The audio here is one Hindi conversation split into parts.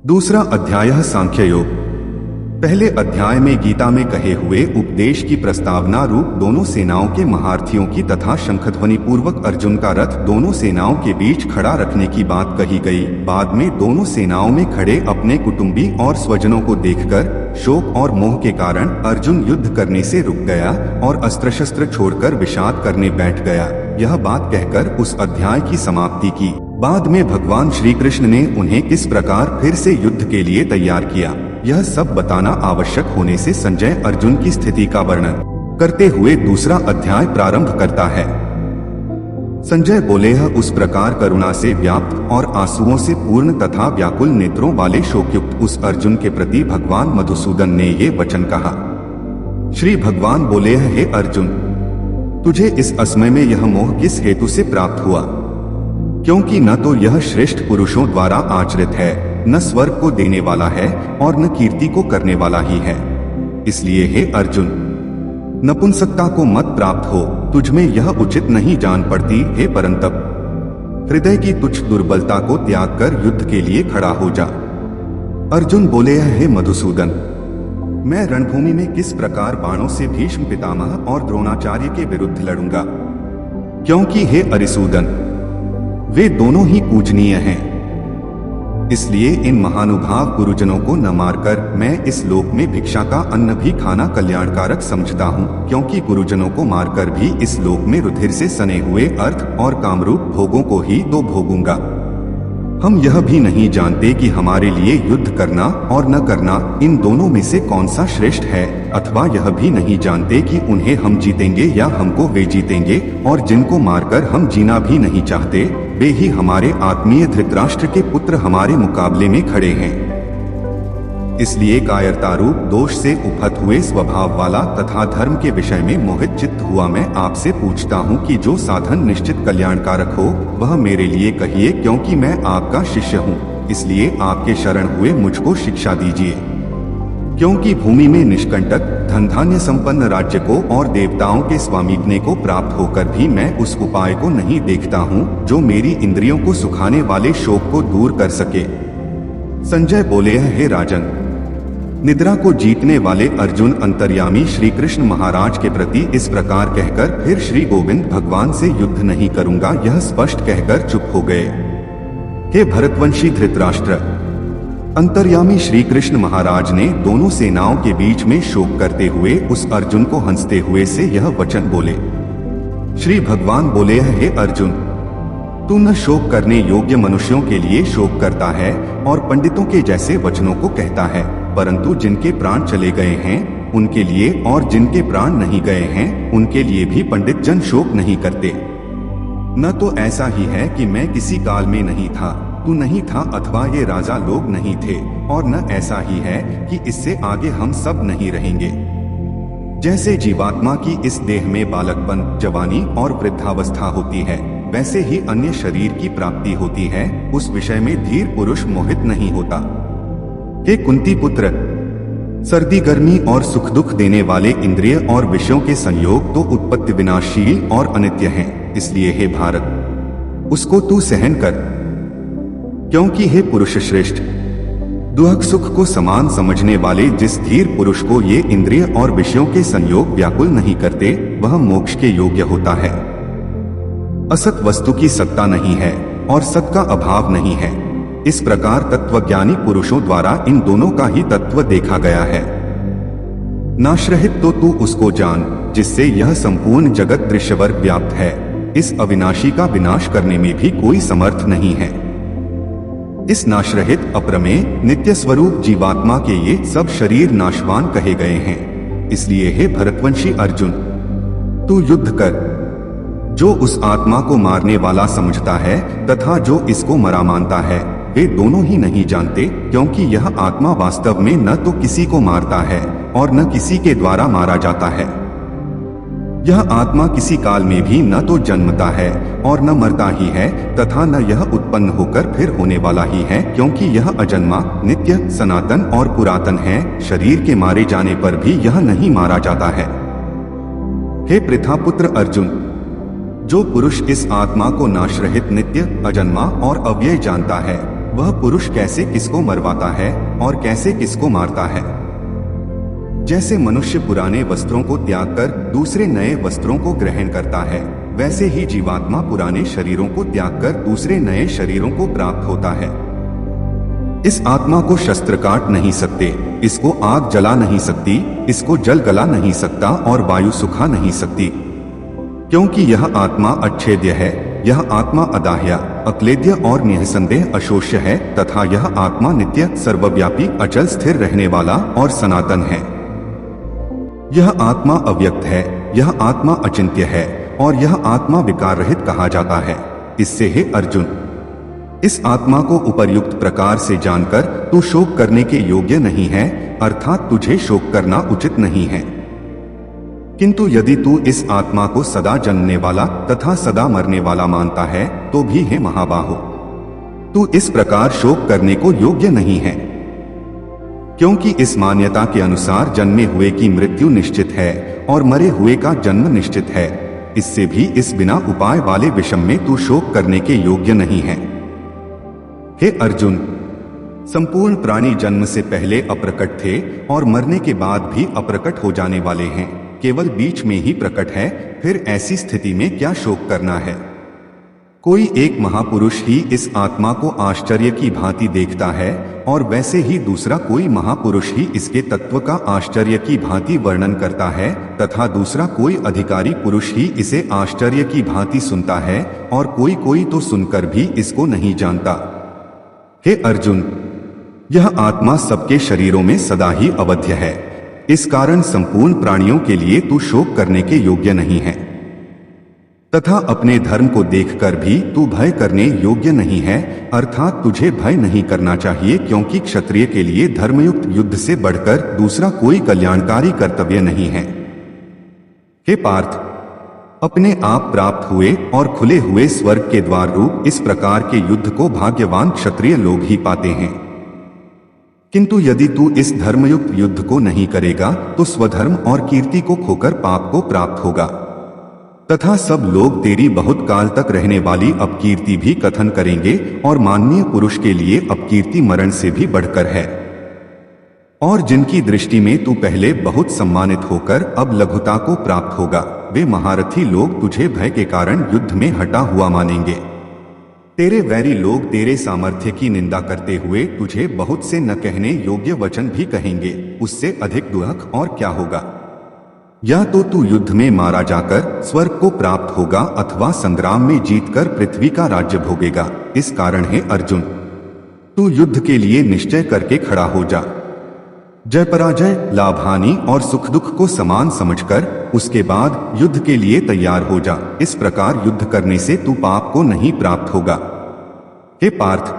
दूसरा अध्याय सांख्य योग। पहले अध्याय में गीता में कहे हुए उपदेश की प्रस्तावना रूप दोनों सेनाओं के महारथियों की तथा शंखध्वनि पूर्वक अर्जुन का रथ दोनों सेनाओं के बीच खड़ा रखने की बात कही गई। बाद में दोनों सेनाओं में खड़े अपने कुटुंबी और स्वजनों को देखकर शोक और मोह के कारण अर्जुन युद्ध करने से रुक गया और अस्त्र शस्त्र छोड़कर विषाद करने बैठ गया। यह बात कहकर उस अध्याय की समाप्ति की। बाद में भगवान श्री कृष्ण ने उन्हें किस प्रकार फिर से युद्ध के लिए तैयार किया, यह सब बताना आवश्यक होने से संजय अर्जुन की स्थिति का वर्णन करते हुए दूसरा अध्याय प्रारंभ करता है। संजय बोले, यह उस प्रकार करुणा से व्याप्त और आंसुओं से पूर्ण तथा व्याकुल नेत्रों वाले शोकयुक्त उस अर्जुन के प्रति भगवान मधुसूदन ने ये वचन कहा। श्री भगवान बोले, हे अर्जुन, तुझे इस असमय में यह मोह किस हेतु से प्राप्त हुआ? क्योंकि न तो यह श्रेष्ठ पुरुषों द्वारा आचरित है, न स्वर्ग को देने वाला है और न कीर्ति को करने वाला ही है। इसलिए हे अर्जुन, नपुंसकता को मत प्राप्त हो, तुझमें यह उचित नहीं जान पड़ती। हे परंतप, हृदय की तुच्छ दुर्बलता को त्याग कर युद्ध के लिए खड़ा हो जा। अर्जुन बोले, हे मधुसूदन, मैं रणभूमि में किस प्रकार बाणों से भीष्म पितामह और द्रोणाचार्य के विरुद्ध लड़ूंगा? क्योंकि हे अरिसूदन, वे दोनों ही पूजनीय हैं। इसलिए इन महानुभाव गुरुजनों को न मारकर मैं इस लोक में भिक्षा का अन्न भी खाना कल्याणकारक समझता हूँ, क्योंकि गुरुजनों को मारकर भी इस लोक में रुधिर से सने हुए अर्थ और कामरूप भोगों को ही तो भोगूंगा। हम यह भी नहीं जानते कि हमारे लिए युद्ध करना और न करना, इन दोनों में से कौन सा श्रेष्ठ है, अथवा यह भी नहीं जानते कि उन्हें हम जीतेंगे या हमको वे जीतेंगे, और जिनको मारकर हम जीना भी नहीं चाहते, वे ही हमारे आत्मीय धृतराष्ट्र के पुत्र हमारे मुकाबले में खड़े हैं। इसलिए कायरता रूप दोष से उपहत हुए स्वभाव वाला तथा धर्म के विषय में मोहित चित्त हुआ मैं आपसे पूछता हूँ कि जो साधन निश्चित कल्याणकारक हो वह मेरे लिए कहिए, क्योंकि मैं आपका शिष्य हूँ। इसलिए आपके शरण हुए मुझको शिक्षा दीजिए, क्योंकि भूमि में निष्कंटक धन धान्य संपन्न राज्य को और देवताओं के स्वामीपने को प्राप्त होकर भी मैं उस उपाय को नहीं देखता हूँ जो मेरी इंद्रियों को सुखाने वाले शोक को दूर कर सके। संजय बोले, हे राजन, निद्रा को जीतने वाले अर्जुन अंतर्यामी श्री कृष्ण महाराज के प्रति इस प्रकार कहकर फिर श्री गोविंद भगवान से युद्ध नहीं करूंगा यह स्पष्ट कहकर चुप हो गए। हे भरतवंशी धृतराष्ट्र, अंतर्यामी श्री कृष्ण महाराज ने दोनों सेनाओं के बीच में शोक करते हुए उस अर्जुन को हंसते हुए से यह वचन बोले। श्री भगवान बोले, हे अर्जुन, तू न शोक करने योग्य मनुष्यों के लिए शोक करता है और पंडितों के जैसे वचनों को कहता है, परंतु जिनके प्राण चले गए हैं उनके लिए और जिनके प्राण नहीं गए हैं उनके लिए भी पंडित जन शोक नहीं करते। न तो ऐसा ही है कि मैं किसी काल में नहीं था, तू नहीं था, अथवा ये राजा लोग नहीं थे, और न ऐसा ही है कि इससे आगे हम सब नहीं रहेंगे। जैसे जीवात्मा की इस देह में बालकपन, जवानी और वृद्धावस्था होती है, वैसे ही अन्य शरीर की प्राप्ति होती है, उस विषय में धीर पुरुष मोहित नहीं होता। हे कुंती पुत्र, सर्दी गर्मी और सुख दुख देने वाले इंद्रिय और विषयों के संयोग तो उत्पत्ति विनाशील और अनित्य हैं। इसलिए हे भारत, उसको तू सहन कर, क्योंकि हे पुरुष श्रेष्ठ, दुख सुख को समान समझने वाले जिस धीर पुरुष को ये इंद्रिय और विषयों के संयोग व्याकुल नहीं करते, वह मोक्ष के योग्य होता है। असत वस्तु की सत्ता नहीं है और सत का अभाव नहीं है। इस प्रकार तत्वज्ञानी पुरुषों द्वारा इन दोनों का ही तत्व देखा गया है। नाशरहित तो तू उसको जान जिससे यह संपूर्ण जगत दृश्यवर्ग व्याप्त है। इस अविनाशी का विनाश करने में भी कोई समर्थ नहीं है। इस नाशरहित अप्रमेय नित्य स्वरूप जीवात्मा के ये सब शरीर नाशवान कहे गए हैं। इसलिए हे भरतवंशी अर्जुन, तू युद्ध कर। जो उस आत्मा को मारने वाला समझता है तथा जो इसको मरा मानता है, वे दोनों ही नहीं जानते, क्योंकि यह आत्मा वास्तव में न तो किसी को मारता है और न किसी के द्वारा मारा जाता है। यह आत्मा किसी काल में भी न तो जन्मता है और न मरता ही है, तथा न यह उत्पन्न होकर फिर होने वाला ही है, क्योंकि यह अजन्मा, नित्य, सनातन और पुरातन है। शरीर के मारे जाने पर भी यह नहीं मारा जाता है। हे पृथापुत्र अर्जुन, जो पुरुष इस आत्मा को नाशरहित, नित्य, अजन्मा और अव्यय जानता है, वह पुरुष कैसे किसको मरवाता है और कैसे किसको मारता है। जैसे मनुष्य पुराने वस्त्रों को त्याग कर दूसरे नए वस्त्रों को ग्रहण करता है, वैसे ही जीवात्मा पुराने शरीरों को त्याग कर दूसरे नए शरीरों को प्राप्त होता है। इस आत्मा को शस्त्र काट नहीं सकते, इसको आग जला नहीं सकती, इसको जल गला नहीं सकता और वायु सुखा नहीं सकती, क्योंकि यह आत्मा अच्छेद्य है। यह आत्मा अदाह्य, अक्लेद्य और निःसंदेह अशोष्य है तथा यह आत्मा नित्य, सर्वव्यापी, अचल, स्थिर रहने वाला और सनातन है। यह आत्मा अव्यक्त है, यह आत्मा अचिंत्य है और यह आत्मा विकार रहित कहा जाता है। इससे हे अर्जुन, इस आत्मा को उपर्युक्त प्रकार से जानकर तू शोक करने के योग्य नहीं है, अर्थात तुझे शोक करना उचित नहीं है। किंतु यदि तू इस आत्मा को सदा जन्मने वाला तथा सदा मरने वाला मानता है तो भी हे महाबाहो, तू इस प्रकार शोक करने को योग्य नहीं है, क्योंकि इस मान्यता के अनुसार जन्मे हुए की मृत्यु निश्चित है और मरे हुए का जन्म निश्चित है। इससे भी इस बिना उपाय वाले विषम में तू शोक करने के योग्य नहीं है। हे अर्जुन, संपूर्ण प्राणी जन्म से पहले अप्रकट थे और मरने के बाद भी अप्रकट हो जाने वाले हैं, केवल बीच में ही प्रकट है। फिर ऐसी स्थिति में क्या शोक करना है। कोई एक महापुरुष ही इस आत्मा को आश्चर्य की भांति देखता है और वैसे ही दूसरा कोई महापुरुष ही इसके तत्व का आश्चर्य की भांति वर्णन करता है तथा दूसरा कोई अधिकारी पुरुष ही इसे आश्चर्य की भांति सुनता है और कोई कोई तो सुनकर भी इसको नहीं जानता। हे अर्जुन, यह आत्मा सबके शरीरों में सदा ही अवध्य है। इस कारण संपूर्ण प्राणियों के लिए तू शोक करने के योग्य नहीं है तथा अपने धर्म को देखकर भी तू भय करने योग्य नहीं है, अर्थात तुझे भय नहीं करना चाहिए, क्योंकि क्षत्रिय के लिए धर्मयुक्त युद्ध से बढ़कर दूसरा कोई कल्याणकारी कर्तव्य नहीं है। हे पार्थ, अपने आप प्राप्त हुए और खुले हुए स्वर्ग के द्वार रूप इस प्रकार के युद्ध को भाग्यवान क्षत्रिय लोग ही पाते हैं। किंतु यदि तू इस धर्मयुक्त युद्ध को नहीं करेगा तो स्वधर्म और कीर्ति को खोकर पाप को प्राप्त होगा तथा सब लोग तेरी बहुत काल तक रहने वाली अपकीर्ति भी कथन करेंगे और माननीय पुरुष के लिए अपकीर्ति मरण से भी बढ़कर है। और जिनकी दृष्टि में तू पहले बहुत सम्मानित होकर अब लघुता को प्राप्त होगा, वे महारथी लोग तुझे भय के कारण युद्ध में हटा हुआ मानेंगे। तेरे वैरी लोग तेरे सामर्थ्य की निंदा करते हुए तुझे बहुत से न कहने योग्य वचन भी कहेंगे। उससे अधिक दुख और क्या होगा। या तो तू युद्ध में मारा जाकर स्वर्ग को प्राप्त होगा अथवा संग्राम में जीतकर पृथ्वी का राज्य भोगेगा। इस कारण है अर्जुन, तू युद्ध के लिए निश्चय करके खड़ा हो जा। जय पराजय, लाभ हानि और सुख दुख को समान समझकर उसके बाद युद्ध के लिए तैयार हो जा। इस प्रकार युद्ध करने से तू पाप को नहीं प्राप्त होगा। हे पार्थ,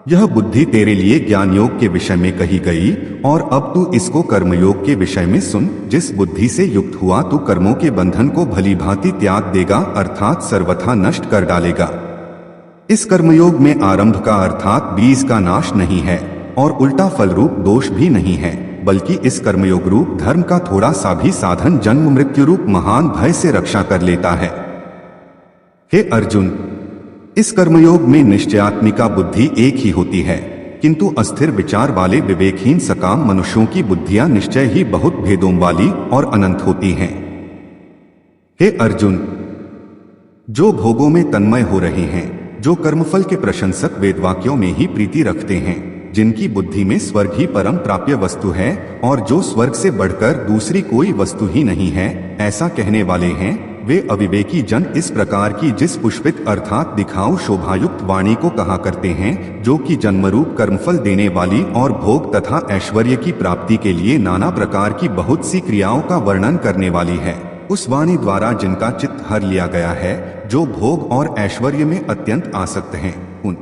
यह बुद्धि तेरे लिए ज्ञान योग के विषय में कही गई और अब तू इसको कर्मयोग के विषय में सुन। जिस बुद्धि से युक्त हुआ तू कर्मों के बंधन को भली भांति त्याग देगा, अर्थात सर्वथा नष्ट कर डालेगा। इस कर्मयोग में आरंभ का अर्थात बीज का नाश नहीं है और उल्टा फल रूप दोष भी नहीं है, बल्कि इस कर्मयोग रूप धर्म का थोड़ा सा भी साधन जन्म मृत्यु रूप महान भय से रक्षा कर लेता है। हे अर्जुन, इस कर्मयोग में निश्चयात्मिका बुद्धि एक ही होती है, किंतु अस्थिर विचार वाले विवेकहीन सकाम मनुष्यों की बुद्धियां निश्चय ही बहुत भेदों वाली और अनंत होती हैं। हे अर्जुन, जो भोगों में तन्मय हो रहे हैं, जो कर्मफल के प्रशंसक वेदवाक्यों में ही प्रीति रखते हैं, जिनकी बुद्धि में स्वर्ग ही परम प्राप्य वस्तु है और जो स्वर्ग से बढ़कर दूसरी कोई वस्तु ही नहीं है, ऐसा कहने वाले हैं, वे अविवेकी जन इस प्रकार की जिस पुष्पित अर्थात दिखाऊ शोभायुक्त वाणी को कहा करते हैं, जो कि जन्मरूप कर्मफल देने वाली और भोग तथा ऐश्वर्य की प्राप्ति के लिए नाना प्रकार की बहुत सी क्रियाओं का वर्णन करने वाली है। उस वाणी द्वारा जिनका चित्त हर लिया गया है, जो भोग और ऐश्वर्य में अत्यंत आसक्त हैं, उन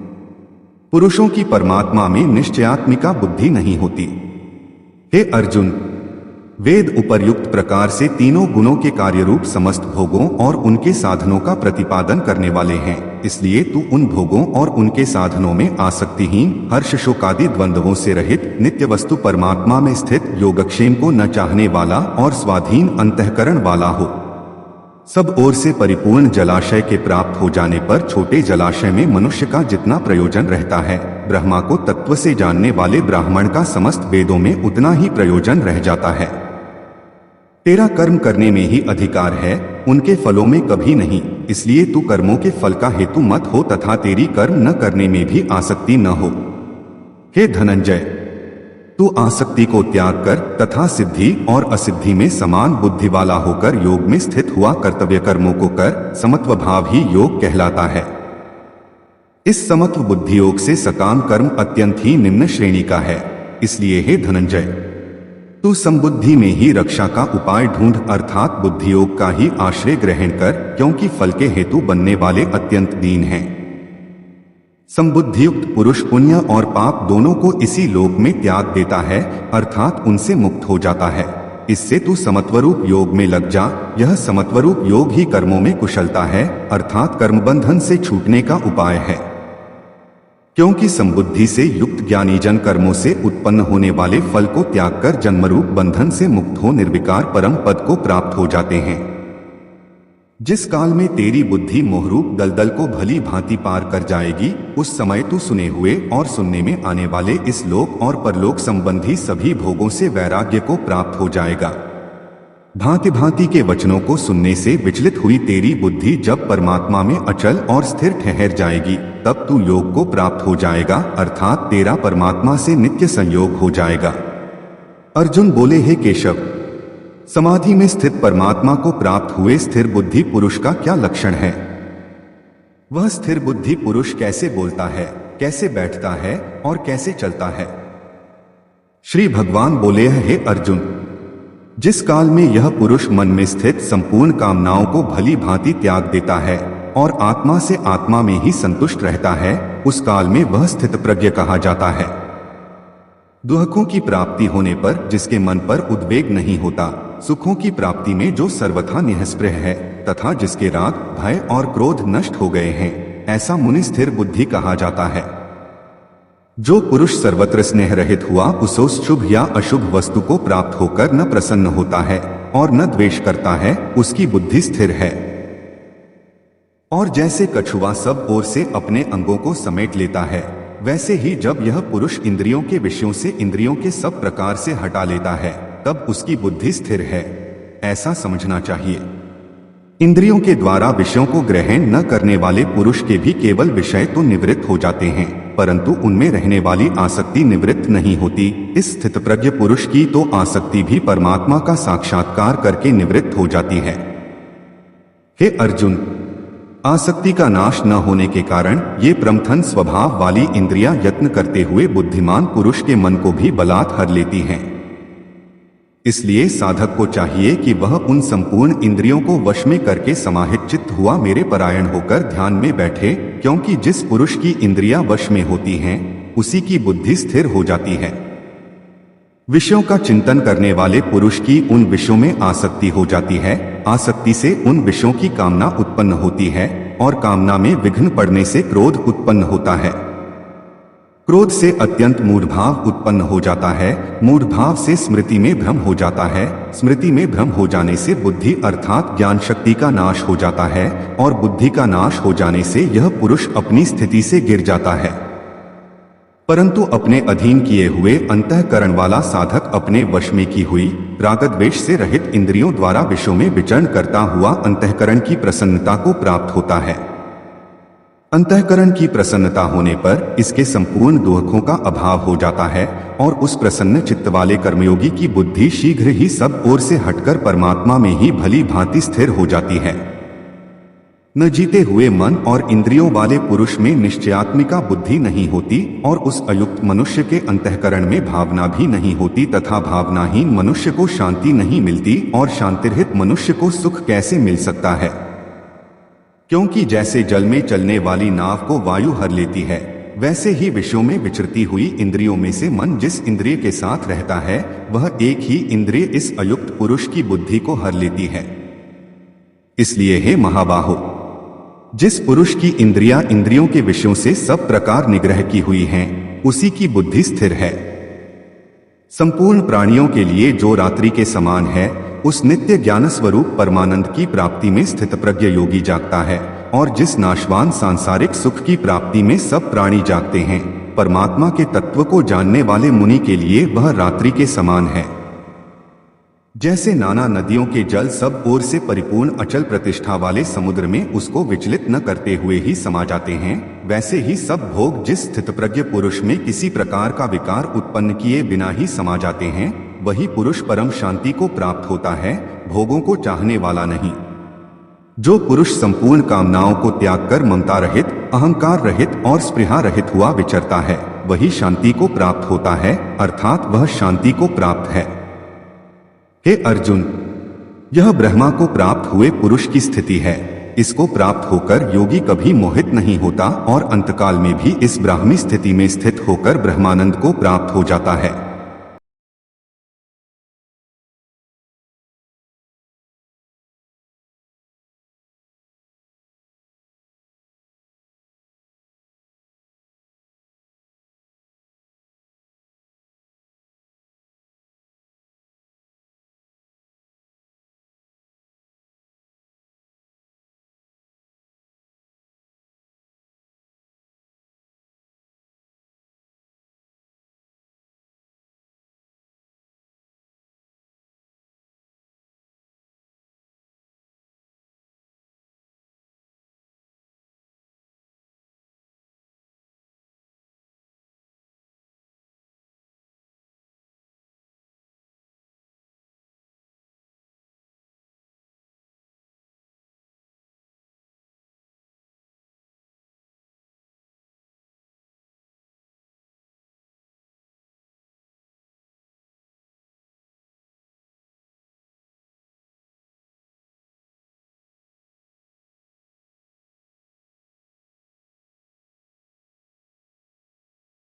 पुरुषों की परमात्मा में निश्चयात्मिका बुद्धि नहीं होती। हे अर्जुन, वेद उपर्युक्त प्रकार से तीनों गुणों के कार्य रूप समस्त भोगों और उनके साधनों का प्रतिपादन करने वाले हैं। इसलिए तू उन भोगों और उनके साधनों में आसक्तिहीन, हर्ष शोकादि द्वंद्वों से रहित, नित्य वस्तु परमात्मा में स्थित, योगक्षेम को न चाहने वाला और स्वाधीन अंतःकरण वाला हो। सब ओर से परिपूर्ण जलाशय के प्राप्त हो जाने पर छोटे जलाशय में मनुष्य का जितना प्रयोजन रहता है, ब्रह्मा को तत्व से जानने वाले ब्राह्मण का समस्त वेदों में उतना ही प्रयोजन रह जाता है। तेरा कर्म करने में ही अधिकार है, उनके फलों में कभी नहीं। इसलिए तू कर्मों के फल का हेतु मत हो तथा तेरी कर्म न करने में भी आसक्ति न हो। हे धनंजय, तू आसक्ति को त्याग कर तथा सिद्धि और असिद्धि में समान बुद्धि वाला होकर योग में स्थित हुआ कर्तव्य कर्मों को कर। समत्व भाव ही योग कहलाता है। इस समत्व बुद्धि योग से सकाम कर्म अत्यंत ही निम्न श्रेणी का है। इसलिए हे धनंजय, तू समबुद्धि में ही रक्षा का उपाय ढूंढ, अर्थात बुद्धि योग का ही आश्रय ग्रहण कर, क्योंकि फल के हेतु बनने वाले अत्यंत दीन हैं। समबुद्धियुक्त पुरुष पुण्य और पाप दोनों को इसी लोक में त्याग देता है, अर्थात उनसे मुक्त हो जाता है। इससे तू समत्वरूप योग में लग जा। यह समत्वरूप योग ही कर्मों में कुशलता है, अर्थात कर्मबंधन से छूटने का उपाय है। क्योंकि समबुद्धि से युक्त ज्ञानी जन कर्मों से उत्पन्न होने वाले फल को त्याग कर जन्मरूप बंधन से मुक्त हो निर्विकार परम पद को प्राप्त हो जाते हैं। जिस काल में तेरी बुद्धि मोहरूप दलदल को भली भांति पार कर जाएगी, उस समय तू सुने हुए और सुनने में आने वाले इस लोक और परलोक संबंधी सभी भोगों से वैराग्य को प्राप्त हो जाएगा। भांति भांति के वचनों को सुनने से विचलित हुई तेरी बुद्धि जब परमात्मा में अचल और स्थिर ठहर जाएगी, तब तू योग को प्राप्त हो जाएगा, अर्थात तेरा परमात्मा से नित्य संयोग हो जाएगा। अर्जुन बोले, हे केशव, समाधि में स्थित परमात्मा को प्राप्त हुए स्थिर बुद्धि पुरुष का क्या लक्षण है? वह स्थिर बुद्धि पुरुष कैसे बोलता है, कैसे बैठता है और कैसे चलता है? श्री भगवान बोले, हे अर्जुन, जिस काल में यह पुरुष मन में स्थित संपूर्ण कामनाओं को भली भांति त्याग देता है और आत्मा से आत्मा में ही संतुष्ट रहता है, उस काल में वह स्थित प्रज्ञ कहा जाता है। दुखों की प्राप्ति होने पर जिसके मन पर उद्वेग नहीं होता, सुखों की प्राप्ति में जो सर्वथा निःस्पृह है तथा जिसके राग, भय और क्रोध नष्ट हो गए हैं, ऐसा मुनि स्थिर बुद्धि कहा जाता है। जो पुरुष सर्वत्र स्नेह रहित हुआ, उसो शुभ या अशुभ वस्तु को प्राप्त होकर न प्रसन्न होता है और न द्वेष करता है, उसकी बुद्धि स्थिर है। और जैसे कछुआ सब ओर से अपने अंगों को समेट लेता है, वैसे ही जब यह पुरुष इंद्रियों के विषयों से इंद्रियों के सब प्रकार से हटा लेता है, तब उसकी बुद्धि स्थिर है, ऐसा समझना चाहिए। इंद्रियों के द्वारा विषयों को ग्रहण न करने वाले पुरुष के भी केवल विषय तो निवृत्त हो जाते हैं, परंतु उनमें रहने वाली आसक्ति निवृत्त नहीं होती। इस स्थित प्रज्ञ पुरुष की तो आसक्ति भी परमात्मा का साक्षात्कार करके निवृत्त हो जाती है। हे अर्जुन, आसक्ति का नाश न होने के कारण ये प्रमथन स्वभाव वाली इंद्रियां यत्न करते हुए बुद्धिमान पुरुष के मन को भी बलात् हर लेती हैं। इसलिए साधक को चाहिए कि वह उन संपूर्ण इंद्रियों को वश में करके समाहित चित्त हुआ मेरे परायण होकर ध्यान में बैठे, क्योंकि जिस पुरुष की इंद्रियां वश में होती हैं, उसी की बुद्धि स्थिर हो जाती है। विषयों का चिंतन करने वाले पुरुष की उन विषयों में आसक्ति हो जाती है, आसक्ति से उन विषयों की कामना उत्पन्न होती है और कामना में विघ्न पड़ने से क्रोध उत्पन्न होता है। क्रोध से अत्यंत मूढ़भाव उत्पन्न हो जाता है, मूढ़भाव से स्मृति में भ्रम हो जाता है, स्मृति में भ्रम हो जाने से बुद्धि अर्थात ज्ञान शक्ति का नाश हो जाता है और बुद्धि का नाश हो जाने से यह पुरुष अपनी स्थिति से गिर जाता है। परंतु अपने अधीन किए हुए अंतःकरण वाला साधक अपने वश में की हुई रागद्वेष से रहित इंद्रियों द्वारा विषयों में विचरण करता हुआ अंतःकरण की प्रसन्नता को प्राप्त होता है। अंतःकरण की प्रसन्नता होने पर इसके संपूर्ण दुखों का अभाव हो जाता है और उस प्रसन्न चित्त वाले कर्मयोगी की बुद्धि शीघ्र ही सब ओर से हटकर परमात्मा में ही भली भांति स्थिर हो जाती है। न जीते हुए मन और इंद्रियों वाले पुरुष में निश्चयात्मिका बुद्धि नहीं होती और उस अयुक्त मनुष्य के अंतःकरण में भावना भी नहीं होती तथा भावनाहीन मनुष्य को शांति नहीं मिलती और शांतिरहित मनुष्य को सुख कैसे मिल सकता है? क्योंकि जैसे जल में चलने वाली नाव को वायु हर लेती है, वैसे ही विषयों में विचरती हुई इंद्रियों में से मन जिस इंद्रिय के साथ रहता है, वह एक ही इंद्रिय इस अयुक्त पुरुष की बुद्धि को हर लेती है। इसलिए हे महाबाहो, जिस पुरुष की इंद्रियां इंद्रियों के विषयों से सब प्रकार निग्रह की हुई हैं, उसी की बुद्धि स्थिर है। संपूर्ण प्राणियों के लिए जो रात्रि के समान है, उस नित्य ज्ञान स्वरूप परमानंद की प्राप्ति में स्थित प्रज्ञ योगी जागता है और जिस नाशवान सांसारिक सुख की प्राप्ति में सब प्राणी जागते हैं, परमात्मा के तत्व को जानने वाले मुनि के लिए वह रात्रि के समान है। जैसे नाना नदियों के जल सब ओर से परिपूर्ण अचल प्रतिष्ठा वाले समुद्र में उसको विचलित न करते हुए ही समा जाते हैं, वैसे ही सब भोग जिस स्थितप्रज्ञ पुरुष में किसी प्रकार का विकार उत्पन्न किए बिना ही समा जाते हैं, वही पुरुष परम शांति को प्राप्त होता है, भोगों को चाहने वाला नहीं। जो पुरुष संपूर्ण कामनाओं को त्याग कर ममता रहित, अहंकार रहित और स्पृहा रहित हुआ विचरता है, वही शांति को प्राप्त होता है, अर्थात वह शांति को प्राप्त है। हे अर्जुन, यह ब्रह्मा को प्राप्त हुए पुरुष की स्थिति है। इसको प्राप्त होकर योगी कभी मोहित नहीं होता और अंतकाल में भी इस ब्राह्मी स्थिति में स्थित होकर ब्रह्मानंद को प्राप्त हो जाता है।